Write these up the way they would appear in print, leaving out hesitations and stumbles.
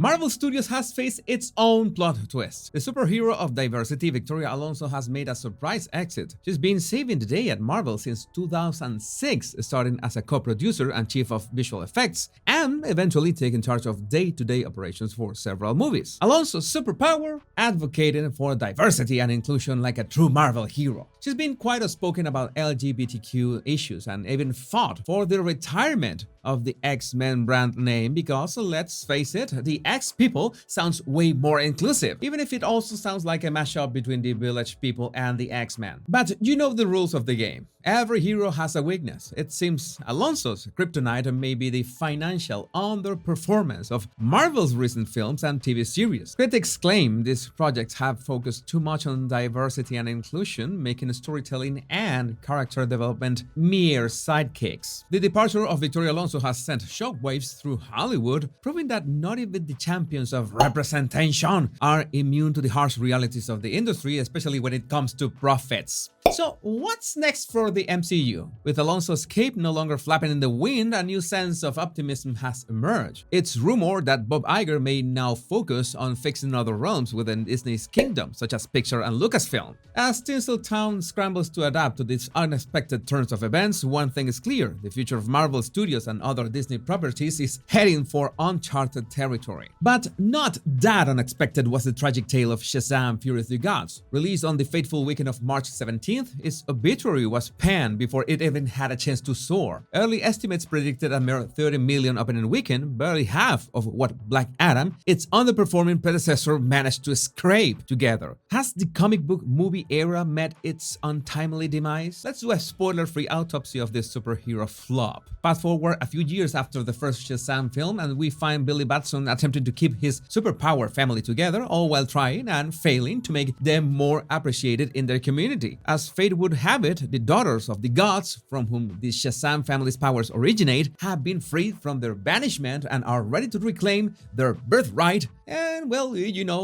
Marvel Studios has faced its own plot twist. The superhero of diversity, Victoria Alonso, has made a surprise exit. She's been saving the day at Marvel since 2006, starting as a co-producer and chief of visual effects, and eventually taking charge of day-to-day operations for several movies. Alonso's superpower? Advocating for diversity and inclusion like a true Marvel hero. She's been quite outspoken about LGBTQ issues and even fought for the retirement of the X-Men brand name because, let's face it, the X-People sounds way more inclusive, even if it also sounds like a mashup between the Village People and the X-Men. But you know the rules of the game. Every hero has a weakness. It seems Alonso's kryptonite may be the financial underperformance of Marvel's recent films and TV series. Critics claim these projects have focused too much on diversity and inclusion, making storytelling and character development mere sidekicks. The departure of Victoria Alonso has sent shockwaves through Hollywood, proving that not even the champions of representation are immune to the harsh realities of the industry, especially when it comes to profits. So, what's next for the MCU? With Alonso's cape no longer flapping in the wind, a new sense of optimism has emerged. It's rumored that Bob Iger may now focus on fixing other realms within Disney's kingdom, such as Pixar and Lucasfilm. As Tinseltown scrambles to adapt to these unexpected turns of events, one thing is clear: the future of Marvel Studios and other Disney properties is heading for uncharted territory. But not that unexpected was the tragic tale of Shazam: Fury of the Gods. Released on the fateful weekend of March 17th, its obituary was panned before it even had a chance to soar. Early estimates predicted a mere 30 million opening weekend, barely half of what Black Adam, its underperforming predecessor, managed to scrape together. Has the comic book movie era met its untimely demise? Let's do a spoiler-free autopsy of this superhero flop. Fast forward a few years after the first Shazam film, and we find Billy Batson attempting to keep his superpower family together, all while trying and failing to make them more appreciated in their community. As fate would have it, the daughters of the gods, from whom the Shazam family's powers originate, have been freed from their banishment and are ready to reclaim their birthright and, well,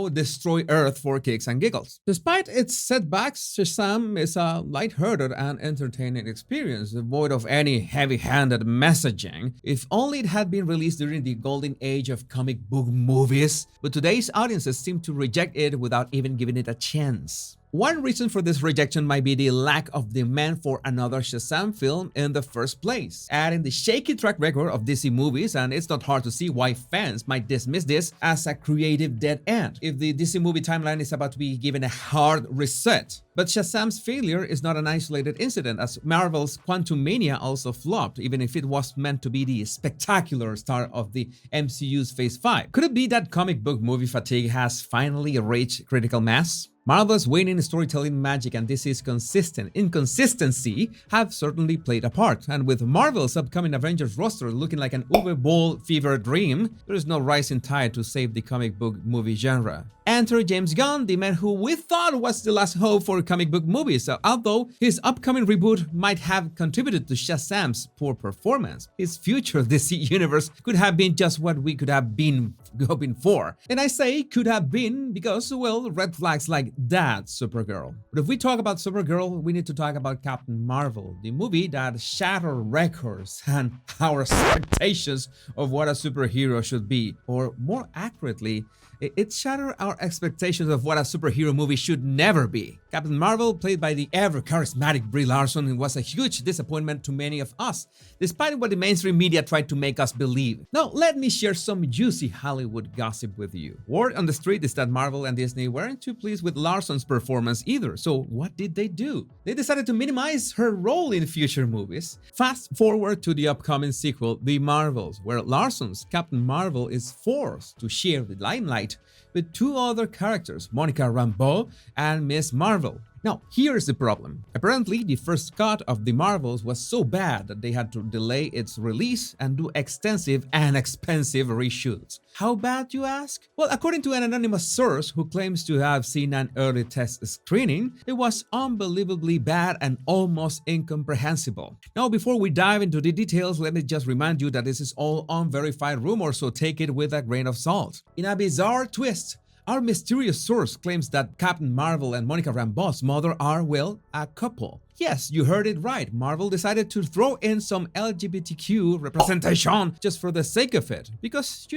destroy Earth for kicks and giggles. Despite its setbacks, Shazam is a lighthearted and entertaining experience, devoid of any heavy-handed messaging. If only it had been released during the golden age of comic book movies, but today's audiences seem to reject it without even giving it a chance. One reason for this rejection might be the lack of demand for another Shazam film in the first place. Adding the shaky track record of DC movies, and it's not hard to see why fans might dismiss this as a creative dead end if the DC movie timeline is about to be given a hard reset. But Shazam's failure is not an isolated incident, as Marvel's Quantumania also flopped, even if it was meant to be the spectacular start of the MCU's Phase 5. Could it be that comic book movie fatigue has finally reached critical mass? Marvel's waning storytelling magic and DC's consistent inconsistency have certainly played a part, and with Marvel's upcoming Avengers roster looking like an Uwe Boll fever dream, there is no rising tide to save the comic book movie genre. Enter James Gunn, the man who we thought was the last hope for comic book movies, although his upcoming reboot might have contributed to Shazam's poor performance. His future DC universe could have been just what we could have been hoping for. And I say could have been because, well, red flags like that Supergirl. But if we talk about Supergirl, we need to talk about Captain Marvel, the movie that shattered records and our expectations of what a superhero should be, or more accurately, it shattered our expectations of what a superhero movie should never be. Captain Marvel, played by the ever-charismatic Brie Larson, was a huge disappointment to many of us, despite what the mainstream media tried to make us believe. Now, let me share some juicy Hollywood gossip with you. Word on the street is that Marvel and Disney weren't too pleased with Larson's performance either, so what did they do? They decided to minimize her role in future movies. Fast forward to the upcoming sequel, The Marvels, where Larson's Captain Marvel is forced to share the limelight with two other characters, Monica Rambeau and Miss Marvel. Now, here's the problem. Apparently, the first cut of The Marvels was so bad that they had to delay its release and do extensive and expensive reshoots. How bad, you ask? Well, according to an anonymous source who claims to have seen an early test screening, it was unbelievably bad and almost incomprehensible. Now, before we dive into the details, let me just remind you that this is all unverified rumor, so take it with a grain of salt. In a bizarre twist, our mysterious source claims that Captain Marvel and Monica Rambeau's mother are, well, a couple. Yes, you heard it right. Marvel decided to throw in some LGBTQ representation just for the sake of it. Because,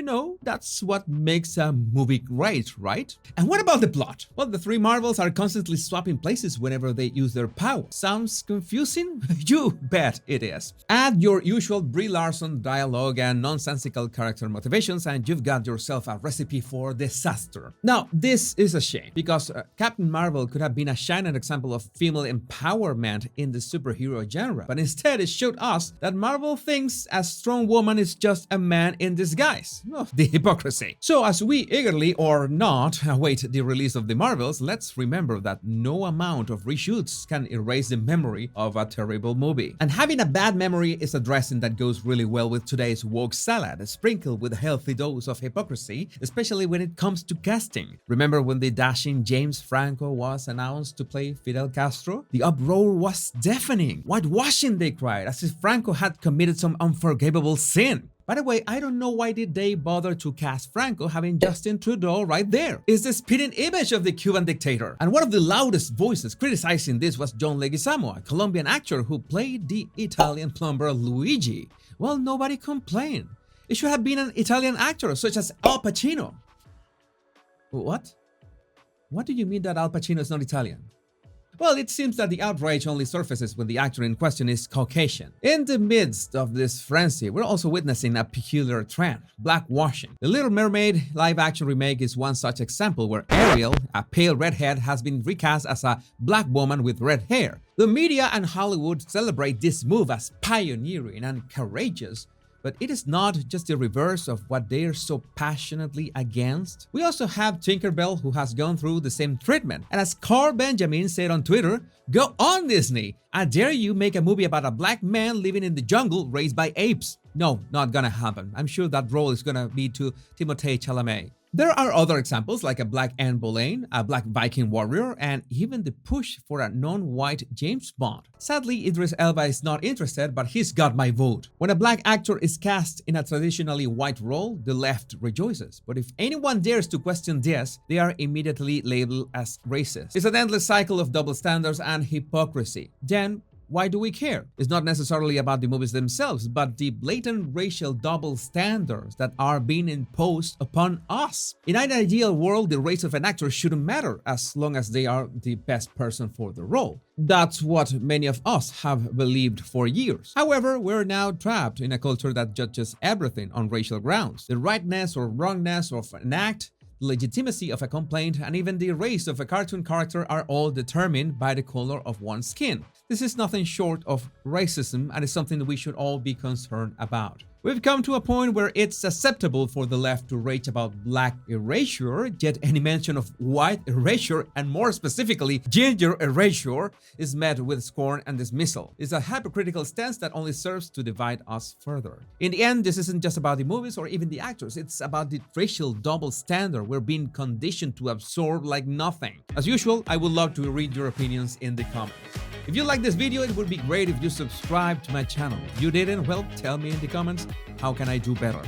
that's what makes a movie great, right? And what about the plot? Well, the three Marvels are constantly swapping places whenever they use their power. Sounds confusing? You bet it is. Add your usual Brie Larson dialogue and nonsensical character motivations and you've got yourself a recipe for disaster. Now, this is a shame because Captain Marvel could have been a shining example of female empowerment in the superhero genre, but instead it showed us that Marvel thinks a strong woman is just a man in disguise. Oh, the hypocrisy. So as we eagerly or not await the release of the Marvels, let's remember that no amount of reshoots can erase the memory of a terrible movie. And having a bad memory is a dressing that goes really well with today's woke salad, sprinkled with a healthy dose of hypocrisy, especially when it comes to casting. Remember when the dashing James Franco was announced to play Fidel Castro? The uproar was deafening. Whitewashing, they cried, as if Franco had committed some unforgivable sin. By the way, I don't know why did they bother to cast Franco having Justin Trudeau right there. It's the spitting image of the Cuban dictator. And one of the loudest voices criticizing this was John Leguizamo, a Colombian actor who played the Italian plumber Luigi. Well, nobody complained. It should have been an Italian actor such as Al Pacino. What? What do you mean that Al Pacino is not Italian? Well, it seems that the outrage only surfaces when the actor in question is Caucasian. In the midst of this frenzy, we're also witnessing a peculiar trend, blackwashing. The Little Mermaid live-action remake is one such example where Ariel, a pale redhead, has been recast as a black woman with red hair. The media and Hollywood celebrate this move as pioneering and courageous, but it is not just the reverse of what they're so passionately against. We also have Tinkerbell, who has gone through the same treatment. And as Carl Benjamin said on Twitter, "Go on, Disney! I dare you make a movie about a black man living in the jungle raised by apes." No, not gonna happen. I'm sure that role is gonna be to Timothée Chalamet. There are other examples like a black Anne Boleyn, a black Viking warrior, and even the push for a non-white James Bond. Sadly, Idris Elba is not interested, but he's got my vote. When a black actor is cast in a traditionally white role, the left rejoices. But if anyone dares to question this, they are immediately labeled as racist. It's an endless cycle of double standards and hypocrisy. Then, why do we care? It's not necessarily about the movies themselves, but the blatant racial double standards that are being imposed upon us. In an ideal world, the race of an actor shouldn't matter as long as they are the best person for the role. That's what many of us have believed for years. However, we're now trapped in a culture that judges everything on racial grounds. The rightness or wrongness of an act, the legitimacy of a complaint, and even the race of a cartoon character are all determined by the color of one's skin. This is nothing short of racism and is something that we should all be concerned about. We've come to a point where it's acceptable for the left to rage about black erasure, yet any mention of white erasure, and more specifically ginger erasure, is met with scorn and dismissal. It's a hypocritical stance that only serves to divide us further. In the end, this isn't just about the movies or even the actors, it's about the racial double standard we're being conditioned to absorb like nothing. As usual, I would love to read your opinions in the comments. If you like this video, it would be great if you subscribe to my channel. If you didn't, well, tell me in the comments, how can I do better?